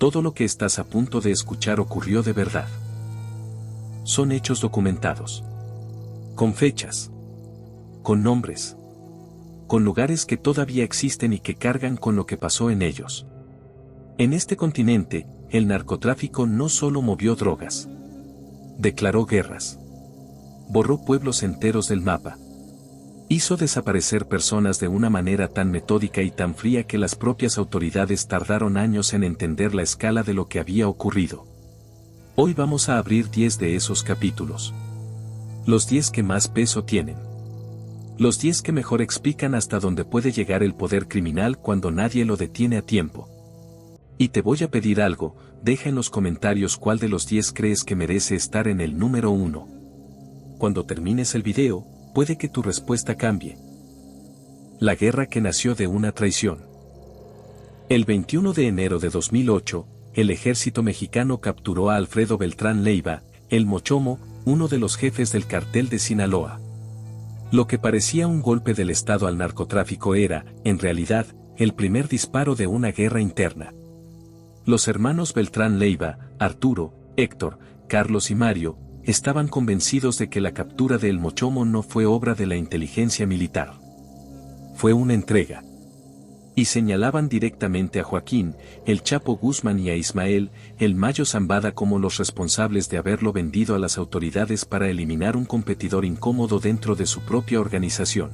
Todo lo que estás a punto de escuchar ocurrió de verdad. Son hechos documentados. Con fechas. Con nombres. Con lugares que todavía existen y que cargan con lo que pasó en ellos. En este continente, el narcotráfico no solo movió drogas. Declaró guerras. Borró pueblos enteros del mapa. Hizo desaparecer personas de una manera tan metódica y tan fría que las propias autoridades tardaron años en entender la escala de lo que había ocurrido. Hoy vamos a abrir 10 de esos capítulos. Los 10 que más peso tienen. Los 10 que mejor explican hasta dónde puede llegar el poder criminal cuando nadie lo detiene a tiempo. Y te voy a pedir algo, deja en los comentarios cuál de los 10 crees que merece estar en el número 1. Cuando termines el video, puede que tu respuesta cambie. La guerra que nació de una traición. El 21 de enero de 2008, el ejército mexicano capturó a Alfredo Beltrán Leiva, el Mochomo, uno de los jefes del cartel de Sinaloa. Lo que parecía un golpe del Estado al narcotráfico era, en realidad, el primer disparo de una guerra interna. Los hermanos Beltrán Leiva, Arturo, Héctor, Carlos y Mario, estaban convencidos de que la captura de El Mochomo no fue obra de la inteligencia militar. Fue una entrega. Y señalaban directamente a Joaquín, el Chapo Guzmán y a Ismael, el Mayo Zambada como los responsables de haberlo vendido a las autoridades para eliminar un competidor incómodo dentro de su propia organización.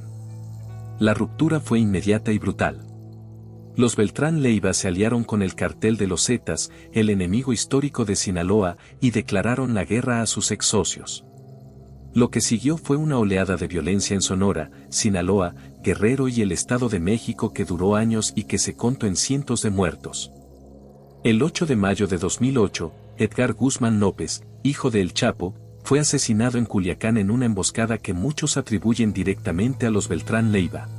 La ruptura fue inmediata y brutal. Los Beltrán Leiva se aliaron con el cartel de los Zetas, el enemigo histórico de Sinaloa, y declararon la guerra a sus ex socios. Lo que siguió fue una oleada de violencia en Sonora, Sinaloa, Guerrero y el Estado de México que duró años y que se contó en cientos de muertos. El 8 de mayo de 2008, Edgar Guzmán López, hijo de El Chapo, fue asesinado en Culiacán en una emboscada que muchos atribuyen directamente a los Beltrán Leiva.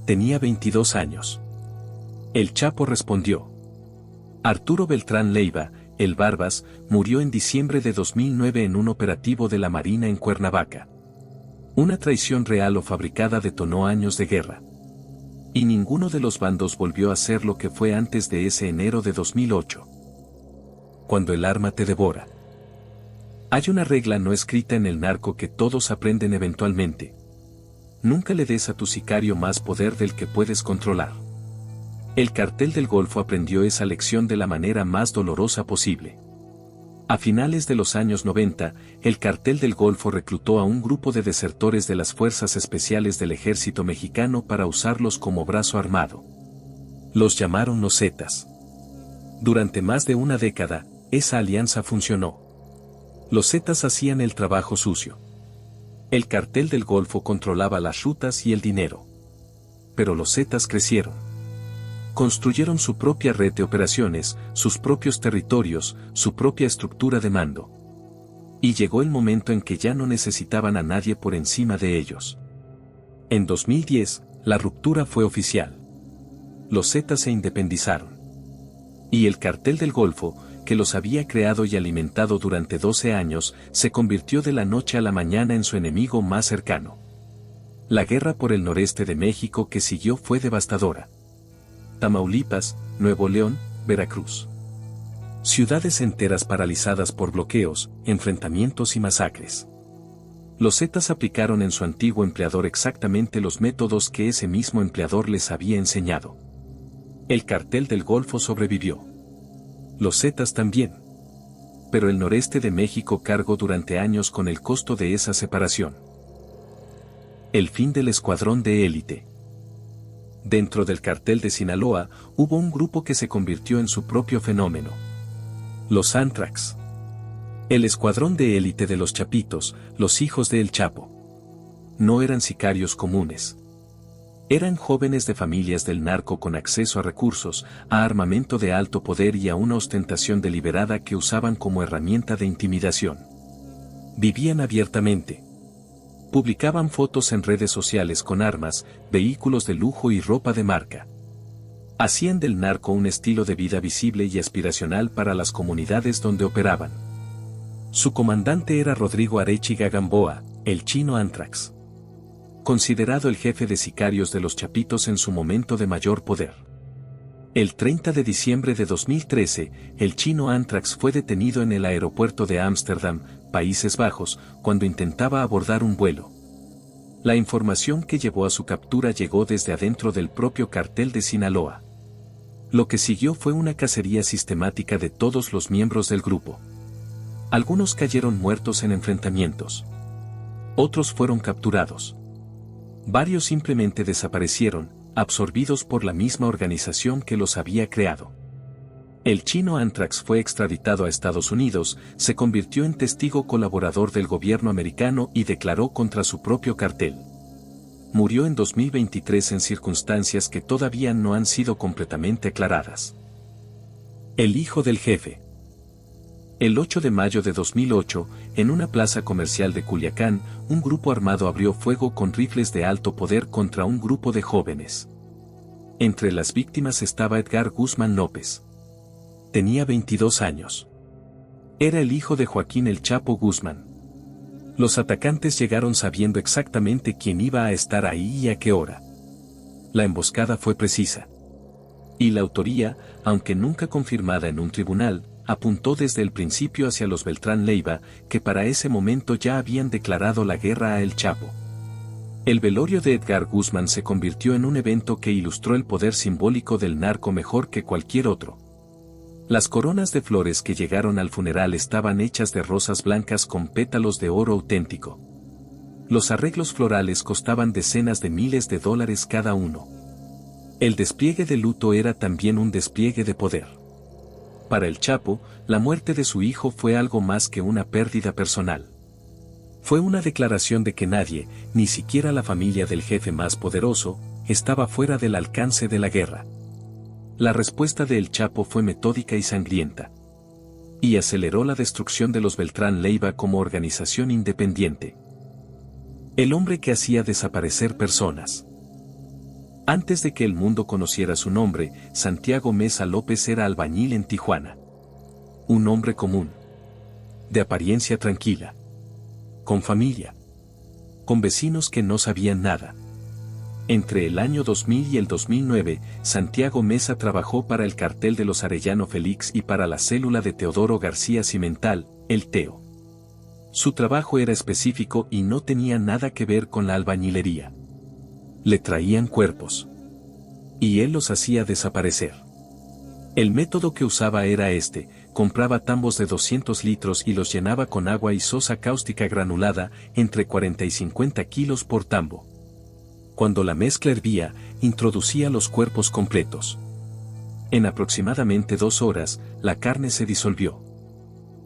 Tenía 22 años. El Chapo respondió. Arturo Beltrán Leiva, el Barbas, murió en diciembre de 2009 en un operativo de la Marina en Cuernavaca. Una traición real o fabricada detonó años de guerra. Y ninguno de los bandos volvió a ser lo que fue antes de ese enero de 2008. Cuando el arma te devora. Hay una regla no escrita en el narco que todos aprenden eventualmente. Nunca le des a tu sicario más poder del que puedes controlar. El cartel del Golfo aprendió esa lección de la manera más dolorosa posible. A finales de los años 90, el cartel del Golfo reclutó a un grupo de desertores de las fuerzas especiales del ejército mexicano para usarlos como brazo armado. Los llamaron los Zetas. Durante más de una década, esa alianza funcionó. Los Zetas hacían el trabajo sucio. El cartel del Golfo controlaba las rutas y el dinero. Pero los Zetas crecieron. Construyeron su propia red de operaciones, sus propios territorios, su propia estructura de mando. Y llegó el momento en que ya no necesitaban a nadie por encima de ellos. En 2010, la ruptura fue oficial. Los Zetas se independizaron. Y el cartel del Golfo, que los había creado y alimentado durante 12 años, se convirtió de la noche a la mañana en su enemigo más cercano. La guerra por el noreste de México que siguió fue devastadora. Tamaulipas, Nuevo León, Veracruz. Ciudades enteras paralizadas por bloqueos, enfrentamientos y masacres. Los Zetas aplicaron en su antiguo empleador exactamente los métodos que ese mismo empleador les había enseñado. El cartel del Golfo sobrevivió. Los Zetas también. Pero el noreste de México cargó durante años con el costo de esa separación. El fin del escuadrón de élite. Dentro del cartel de Sinaloa, hubo un grupo que se convirtió en su propio fenómeno. Los Antrax. El escuadrón de élite de los Chapitos, los hijos de El Chapo. No eran sicarios comunes. Eran jóvenes de familias del narco con acceso a recursos, a armamento de alto poder y a una ostentación deliberada que usaban como herramienta de intimidación. Vivían abiertamente. Publicaban fotos en redes sociales con armas, vehículos de lujo y ropa de marca. Hacían del narco un estilo de vida visible y aspiracional para las comunidades donde operaban. Su comandante era Rodrigo Arechiga Gamboa, el chino Antrax. Considerado el jefe de sicarios de los Chapitos en su momento de mayor poder. El 30 de diciembre de 2013, el chino Anthrax fue detenido en el aeropuerto de Ámsterdam, Países Bajos, cuando intentaba abordar un vuelo. La información que llevó a su captura llegó desde adentro del propio cartel de Sinaloa. Lo que siguió fue una cacería sistemática de todos los miembros del grupo. Algunos cayeron muertos en enfrentamientos. Otros fueron capturados. Varios simplemente desaparecieron, absorbidos por la misma organización que los había creado. El chino Anthrax fue extraditado a Estados Unidos, se convirtió en testigo colaborador del gobierno americano y declaró contra su propio cartel. Murió en 2023 en circunstancias que todavía no han sido completamente aclaradas. El hijo del jefe. El 8 de mayo de 2008, en una plaza comercial de Culiacán, un grupo armado abrió fuego con rifles de alto poder contra un grupo de jóvenes. Entre las víctimas estaba Edgar Guzmán López. Tenía 22 años. Era el hijo de Joaquín El Chapo Guzmán. Los atacantes llegaron sabiendo exactamente quién iba a estar ahí y a qué hora. La emboscada fue precisa. Y la autoría, aunque nunca confirmada en un tribunal, apuntó desde el principio hacia los Beltrán Leiva, que para ese momento ya habían declarado la guerra a El Chapo. El velorio de Edgar Guzmán se convirtió en un evento que ilustró el poder simbólico del narco mejor que cualquier otro. Las coronas de flores que llegaron al funeral estaban hechas de rosas blancas con pétalos de oro auténtico. Los arreglos florales costaban decenas de miles de dólares cada uno. El despliegue de luto era también un despliegue de poder. Para El Chapo, la muerte de su hijo fue algo más que una pérdida personal. Fue una declaración de que nadie, ni siquiera la familia del jefe más poderoso, estaba fuera del alcance de la guerra. La respuesta de El Chapo fue metódica y sangrienta. Y aceleró la destrucción de los Beltrán Leiva como organización independiente. El hombre que hacía desaparecer personas. Antes de que el mundo conociera su nombre, Santiago Meza López era albañil en Tijuana. Un hombre común. De apariencia tranquila. Con familia. Con vecinos que no sabían nada. Entre el año 2000 y el 2009, Santiago Meza trabajó para el cartel de los Arellano Félix y para la célula de Teodoro García Cimental, el Teo. Su trabajo era específico y no tenía nada que ver con la albañilería. Le traían cuerpos. Y él los hacía desaparecer. El método que usaba era compraba tambos de 200 litros y los llenaba con agua y sosa cáustica granulada, entre 40 y 50 kilos por tambo. Cuando la mezcla hervía, introducía los cuerpos completos. En aproximadamente 2 horas, la carne se disolvió.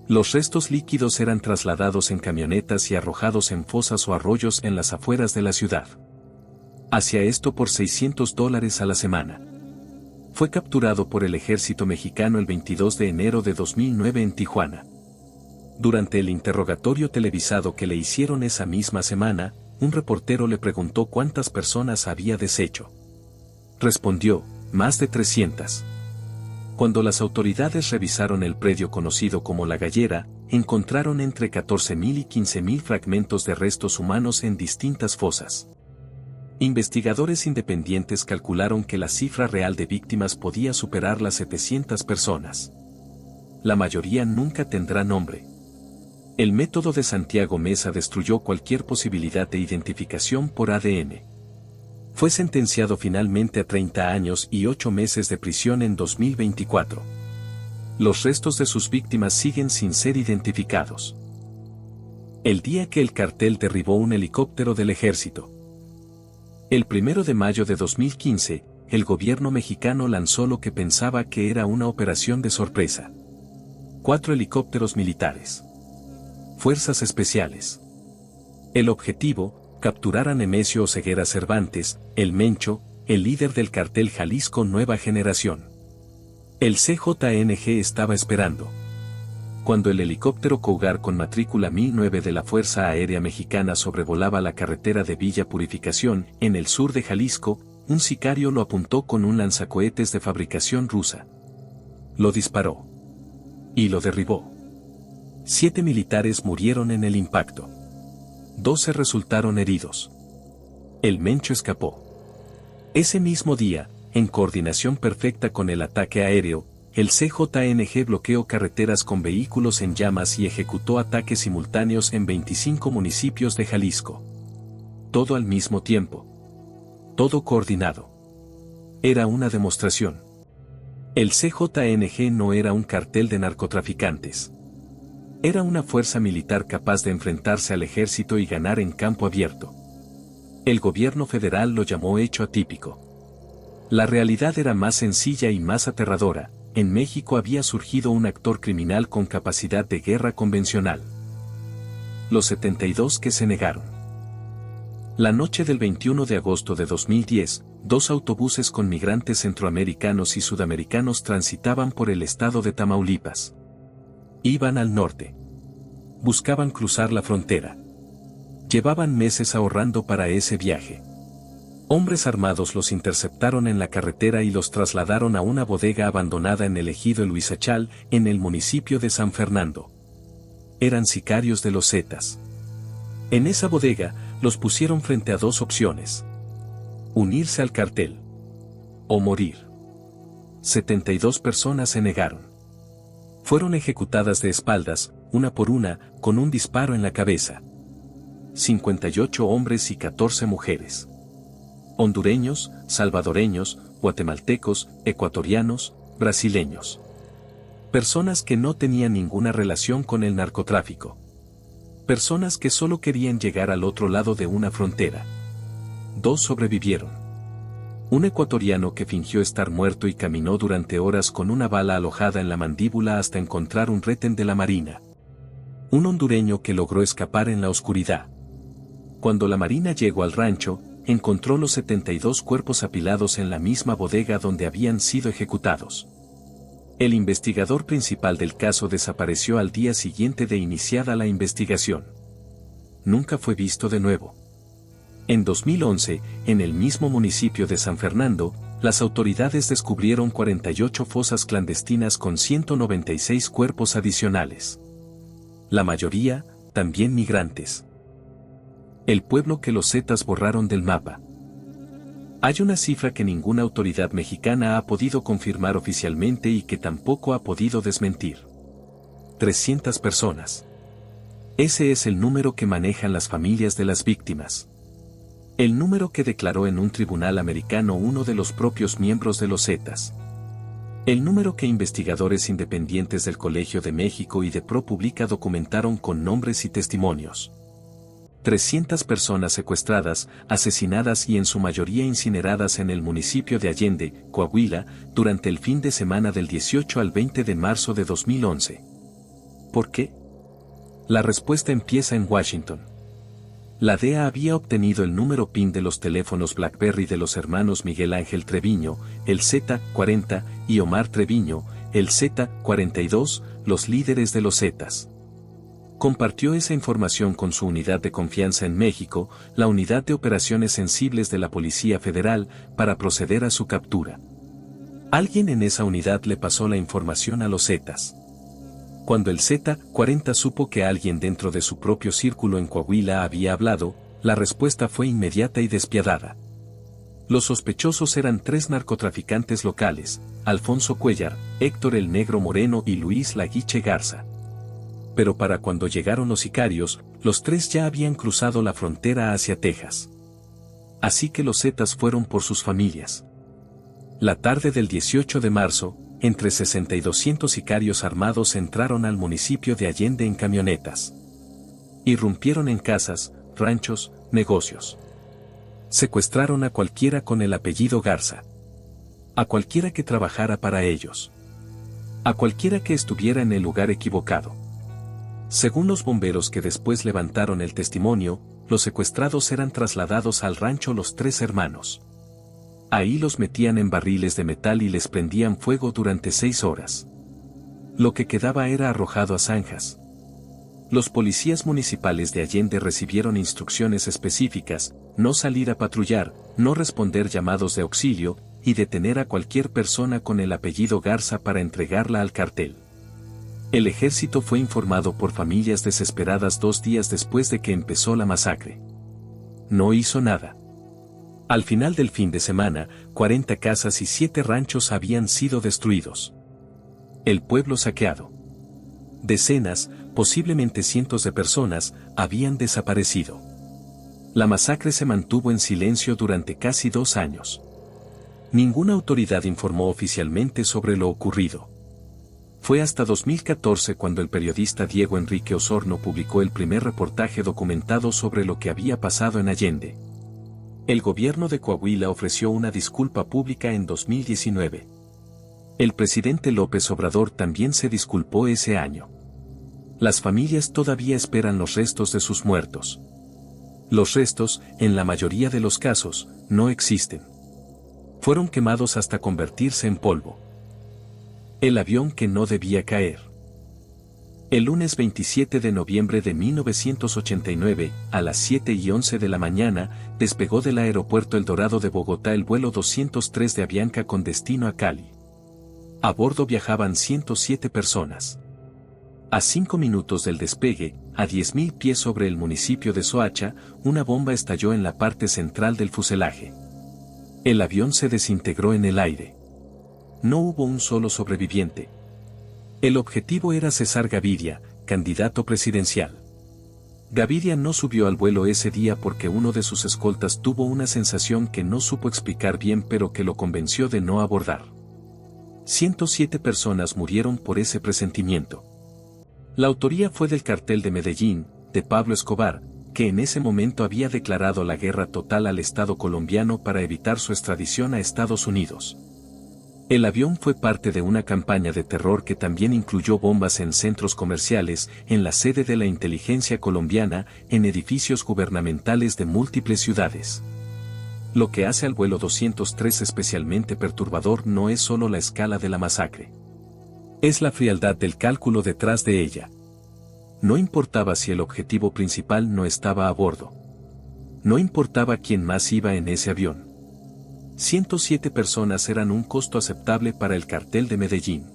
Los restos líquidos eran trasladados en camionetas y arrojados en fosas o arroyos en las afueras de la ciudad. Hacía esto por $600 a la semana. Fue capturado por el ejército mexicano el 22 de enero de 2009 en Tijuana. Durante el interrogatorio televisado que le hicieron esa misma semana, un reportero le preguntó cuántas personas había deshecho. Respondió, más de 300. Cuando las autoridades revisaron el predio conocido como La Gallera, encontraron entre 14.000 y 15.000 fragmentos de restos humanos en distintas fosas. Investigadores independientes calcularon que la cifra real de víctimas podía superar las 700 personas. La mayoría nunca tendrá nombre. El método de Santiago Meza destruyó cualquier posibilidad de identificación por ADN. Fue sentenciado finalmente a 30 años y 8 meses de prisión en 2024. Los restos de sus víctimas siguen sin ser identificados. El día que el cartel derribó un helicóptero del ejército. El 1 de mayo de 2015, el gobierno mexicano lanzó lo que pensaba que era una operación de sorpresa. 4 helicópteros militares. Fuerzas especiales. El objetivo, capturar a Nemesio Oseguera Cervantes, el Mencho, el líder del cartel Jalisco Nueva Generación. El CJNG estaba esperando. Cuando el helicóptero Cougar con matrícula 1009 de la Fuerza Aérea Mexicana sobrevolaba la carretera de Villa Purificación, en el sur de Jalisco, un sicario lo apuntó con un lanzacohetes de fabricación rusa. Lo disparó. Y lo derribó. 7 militares murieron en el impacto. 12 resultaron heridos. El Mencho escapó. Ese mismo día, en coordinación perfecta con el ataque aéreo, el CJNG bloqueó carreteras con vehículos en llamas y ejecutó ataques simultáneos en 25 municipios de Jalisco. Todo al mismo tiempo. Todo coordinado. Era una demostración. El CJNG no era un cartel de narcotraficantes. Era una fuerza militar capaz de enfrentarse al ejército y ganar en campo abierto. El gobierno federal lo llamó hecho atípico. La realidad era más sencilla y más aterradora. En México había surgido un actor criminal con capacidad de guerra convencional. Los 72 que se negaron. La noche del 21 de agosto de 2010, 2 autobuses con migrantes centroamericanos y sudamericanos transitaban por el estado de Tamaulipas. Iban al norte. Buscaban cruzar la frontera. Llevaban meses ahorrando para ese viaje. Hombres armados los interceptaron en la carretera y los trasladaron a una bodega abandonada en el ejido El Huizachal, en el municipio de San Fernando. Eran sicarios de los Zetas. En esa bodega, los pusieron frente a 2 opciones. Unirse al cartel. O morir. 72 personas se negaron. Fueron ejecutadas de espaldas, una por una, con un disparo en la cabeza. 58 hombres y 14 mujeres. Hondureños, salvadoreños, guatemaltecos, ecuatorianos, brasileños. Personas que no tenían ninguna relación con el narcotráfico. Personas que solo querían llegar al otro lado de una frontera. 2 sobrevivieron. Un ecuatoriano que fingió estar muerto y caminó durante horas con una bala alojada en la mandíbula hasta encontrar un retén de la Marina. Un hondureño que logró escapar en la oscuridad. Cuando la Marina llegó al rancho, encontró los 72 cuerpos apilados en la misma bodega donde habían sido ejecutados. El investigador principal del caso desapareció al día siguiente de iniciada la investigación. Nunca fue visto de nuevo. En 2011, en el mismo municipio de San Fernando, las autoridades descubrieron 48 fosas clandestinas con 196 cuerpos adicionales. La mayoría, también migrantes. El pueblo que los Zetas borraron del mapa. Hay una cifra que ninguna autoridad mexicana ha podido confirmar oficialmente y que tampoco ha podido desmentir. 300 personas. Ese es el número que manejan las familias de las víctimas. El número que declaró en un tribunal americano uno de los propios miembros de los Zetas. El número que investigadores independientes del Colegio de México y de ProPublica documentaron con nombres y testimonios. 300 personas secuestradas, asesinadas y en su mayoría incineradas en el municipio de Allende, Coahuila, durante el fin de semana del 18 al 20 de marzo de 2011. ¿Por qué? La respuesta empieza en Washington. La DEA había obtenido el número PIN de los teléfonos BlackBerry de los hermanos Miguel Ángel Treviño, el Z40, y Omar Treviño, el Z42, los líderes de los Zetas. Compartió esa información con su unidad de confianza en México, la Unidad de Operaciones Sensibles de la Policía Federal, para proceder a su captura. Alguien en esa unidad le pasó la información a los Zetas. Cuando el Z40 supo que alguien dentro de su propio círculo en Coahuila había hablado, la respuesta fue inmediata y despiadada. Los sospechosos eran 3 narcotraficantes locales, Alfonso Cuellar, Héctor el Negro Moreno y Luis Laguiche Garza. Pero para cuando llegaron los sicarios, los 3 ya habían cruzado la frontera hacia Texas. Así que los Zetas fueron por sus familias. La tarde del 18 de marzo, entre 60 y 200 sicarios armados entraron al municipio de Allende en camionetas. Irrumpieron en casas, ranchos, negocios. Secuestraron a cualquiera con el apellido Garza. A cualquiera que trabajara para ellos. A cualquiera que estuviera en el lugar equivocado. Según los bomberos que después levantaron el testimonio, los secuestrados eran trasladados al rancho Los Tres Hermanos. Ahí los metían en barriles de metal y les prendían fuego durante 6 horas. Lo que quedaba era arrojado a zanjas. Los policías municipales de Allende recibieron instrucciones específicas: no salir a patrullar, no responder llamados de auxilio, y detener a cualquier persona con el apellido Garza para entregarla al cartel. El ejército fue informado por familias desesperadas 2 días después de que empezó la masacre. No hizo nada. Al final del fin de semana, 40 casas y 7 ranchos habían sido destruidos. El pueblo saqueado. Decenas, posiblemente cientos de personas, habían desaparecido. La masacre se mantuvo en silencio durante casi 2 años. Ninguna autoridad informó oficialmente sobre lo ocurrido. Fue hasta 2014 cuando el periodista Diego Enrique Osorno publicó el primer reportaje documentado sobre lo que había pasado en Allende. El gobierno de Coahuila ofreció una disculpa pública en 2019. El presidente López Obrador también se disculpó ese año. Las familias todavía esperan los restos de sus muertos. Los restos, en la mayoría de los casos, no existen. Fueron quemados hasta convertirse en polvo. El avión que no debía caer. El lunes 27 de noviembre de 1989, a las 7:11 de la mañana, despegó del aeropuerto El Dorado de Bogotá el vuelo 203 de Avianca con destino a Cali. A bordo viajaban 107 personas. A 5 minutos del despegue, a 10.000 pies sobre el municipio de Soacha, una bomba estalló en la parte central del fuselaje. El avión se desintegró en el aire. No hubo un solo sobreviviente. El objetivo era César Gaviria, candidato presidencial. Gaviria no subió al vuelo ese día porque uno de sus escoltas tuvo una sensación que no supo explicar bien pero que lo convenció de no abordar. 107 personas murieron por ese presentimiento. La autoría fue del Cartel de Medellín, de Pablo Escobar, que en ese momento había declarado la guerra total al Estado colombiano para evitar su extradición a Estados Unidos. El avión fue parte de una campaña de terror que también incluyó bombas en centros comerciales, en la sede de la inteligencia colombiana, en edificios gubernamentales de múltiples ciudades. Lo que hace al vuelo 203 especialmente perturbador no es solo la escala de la masacre. Es la frialdad del cálculo detrás de ella. No importaba si el objetivo principal no estaba a bordo. No importaba quién más iba en ese avión. 107 personas eran un costo aceptable para el Cartel de Medellín.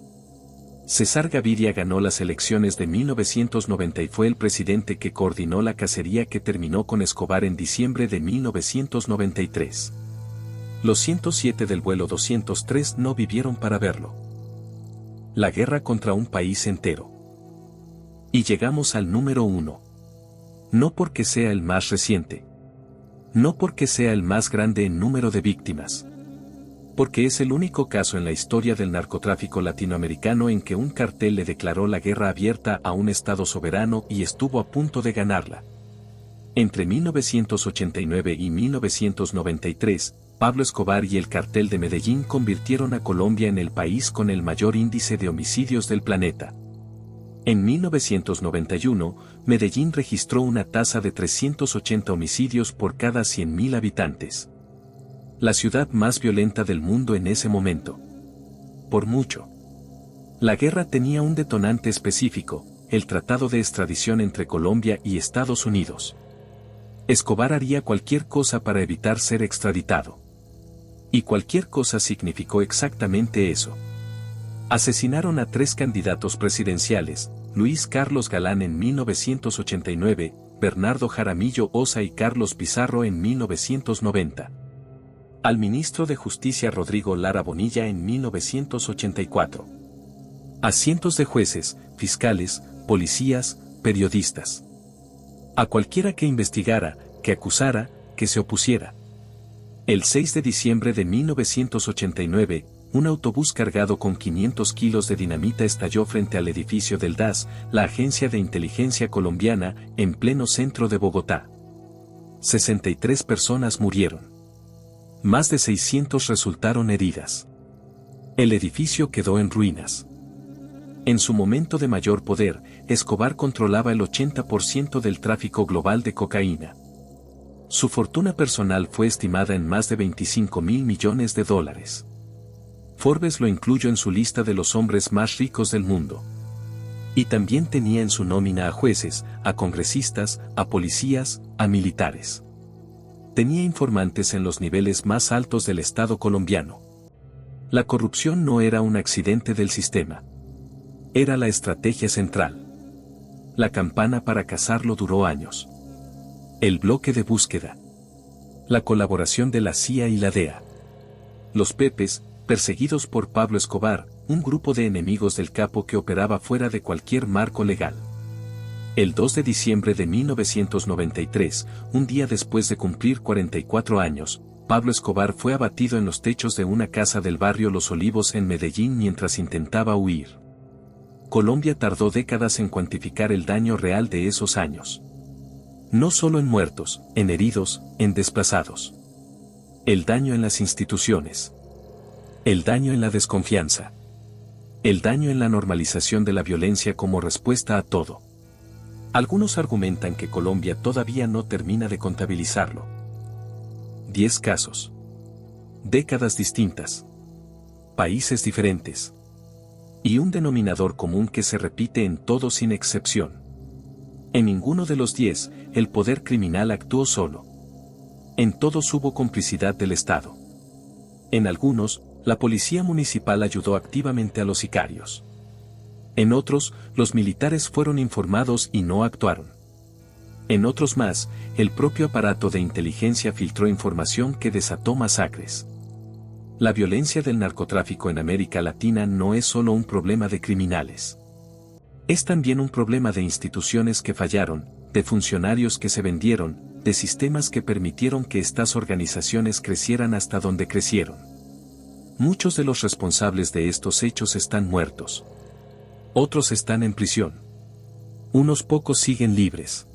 César Gaviria ganó las elecciones de 1990 y fue el presidente que coordinó la cacería que terminó con Escobar en diciembre de 1993. Los 107 del vuelo 203 no vivieron para verlo. La guerra contra un país entero. Y llegamos al número 1. No porque sea el más reciente. No porque sea el más grande en número de víctimas. Porque es el único caso en la historia del narcotráfico latinoamericano en que un cartel le declaró la guerra abierta a un Estado soberano y estuvo a punto de ganarla. Entre 1989 y 1993, Pablo Escobar y el Cartel de Medellín convirtieron a Colombia en el país con el mayor índice de homicidios del planeta. En 1991, Medellín registró una tasa de 380 homicidios por cada 100.000 habitantes. La ciudad más violenta del mundo en ese momento. Por mucho. La guerra tenía un detonante específico, el tratado de extradición entre Colombia y Estados Unidos. Escobar haría cualquier cosa para evitar ser extraditado. Y cualquier cosa significó exactamente eso. Asesinaron a 3 candidatos presidenciales, Luis Carlos Galán en 1989, Bernardo Jaramillo Osa y Carlos Pizarro en 1990. Al ministro de Justicia Rodrigo Lara Bonilla en 1984. A cientos de jueces, fiscales, policías, periodistas. A cualquiera que investigara, que acusara, que se opusiera. El 6 de diciembre de 1989, un autobús cargado con 500 kilos de dinamita estalló frente al edificio del DAS, la Agencia de Inteligencia Colombiana, en pleno centro de Bogotá. 63 personas murieron. Más de 600 resultaron heridas. El edificio quedó en ruinas. En su momento de mayor poder, Escobar controlaba el 80% del tráfico global de cocaína. Su fortuna personal fue estimada en más de $25.000 millones. Forbes lo incluyó en su lista de los hombres más ricos del mundo. Y también tenía en su nómina a jueces, a congresistas, a policías, a militares. Tenía informantes en los niveles más altos del Estado colombiano. La corrupción no era un accidente del sistema. Era la estrategia central. La campana para cazarlo duró años. El bloque de búsqueda. La colaboración de la CIA y la DEA. Los Pepes, perseguidos por Pablo Escobar, un grupo de enemigos del capo que operaba fuera de cualquier marco legal. El 2 de diciembre de 1993, un día después de cumplir 44 años, Pablo Escobar fue abatido en los techos de una casa del barrio Los Olivos en Medellín mientras intentaba huir. Colombia tardó décadas en cuantificar el daño real de esos años. No solo en muertos, en heridos, en desplazados. El daño en las instituciones. El daño en la desconfianza. El daño en la normalización de la violencia como respuesta a todo. Algunos argumentan que Colombia todavía no termina de contabilizarlo. 10 casos. Décadas distintas. Países diferentes. Y un denominador común que se repite en todos sin excepción. En ninguno de los 10, el poder criminal actuó solo. En todos hubo complicidad del Estado. En algunos, la policía municipal ayudó activamente a los sicarios. En otros, los militares fueron informados y no actuaron. En otros más, el propio aparato de inteligencia filtró información que desató masacres. La violencia del narcotráfico en América Latina no es solo un problema de criminales. Es también un problema de instituciones que fallaron, de funcionarios que se vendieron, de sistemas que permitieron que estas organizaciones crecieran hasta donde crecieron. Muchos de los responsables de estos hechos están muertos. Otros están en prisión. Unos pocos siguen libres.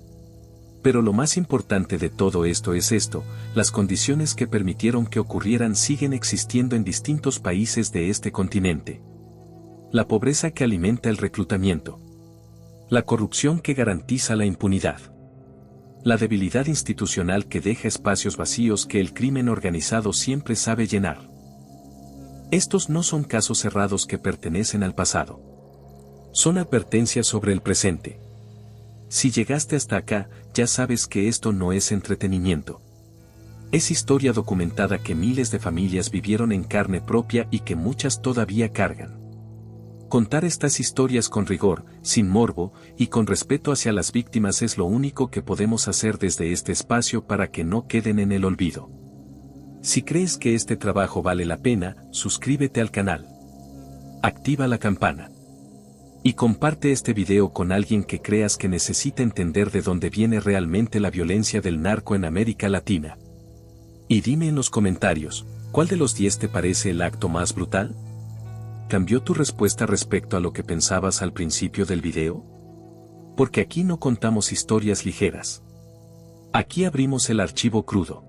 Pero lo más importante de todo esto es esto: las condiciones que permitieron que ocurrieran siguen existiendo en distintos países de este continente. La pobreza que alimenta el reclutamiento. La corrupción que garantiza la impunidad. La debilidad institucional que deja espacios vacíos que el crimen organizado siempre sabe llenar. Estos no son casos cerrados que pertenecen al pasado. Son advertencias sobre el presente. Si llegaste hasta acá, ya sabes que esto no es entretenimiento. Es historia documentada que miles de familias vivieron en carne propia y que muchas todavía cargan. Contar estas historias con rigor, sin morbo, y con respeto hacia las víctimas es lo único que podemos hacer desde este espacio para que no queden en el olvido. Si crees que este trabajo vale la pena, suscríbete al canal. Activa la campana. Y comparte este video con alguien que creas que necesita entender de dónde viene realmente la violencia del narco en América Latina. Y dime en los comentarios, ¿cuál de los 10 te parece el acto más brutal? ¿Cambió tu respuesta respecto a lo que pensabas al principio del video? Porque aquí no contamos historias ligeras. Aquí abrimos el archivo crudo.